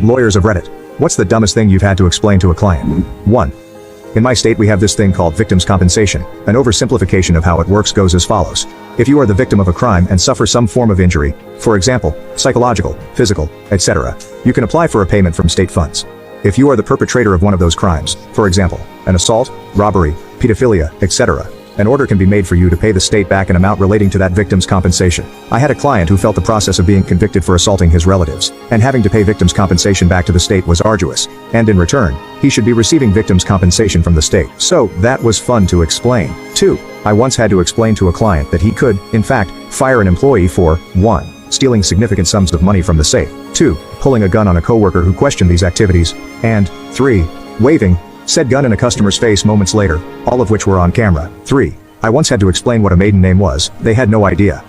Lawyers of Reddit. What's the dumbest thing you've had to explain to a client? 1. In my state we have this thing called victims compensation. An oversimplification of how it works goes as follows. If you are the victim of a crime and suffer some form of injury, for example, psychological, physical, etc., you can apply for a payment from state funds. If you are the perpetrator of one of those crimes, for example, an assault, robbery, pedophilia, etc., an order can be made for you to pay the state back an amount relating to that victim's compensation. I had a client who felt the process of being convicted for assaulting his relatives, and having to pay victims compensation back to the state was arduous, and in return, he should be receiving victims compensation from the state. So, that was fun to explain. 2. I once had to explain to a client that he could, in fact, fire an employee for 1. Stealing significant sums of money from the safe, 2. Pulling a gun on a coworker who questioned these activities, and 3. Waving said gun in a customer's face moments later, all of which were on camera. 3. I once had to explain what a maiden name was. They had no idea.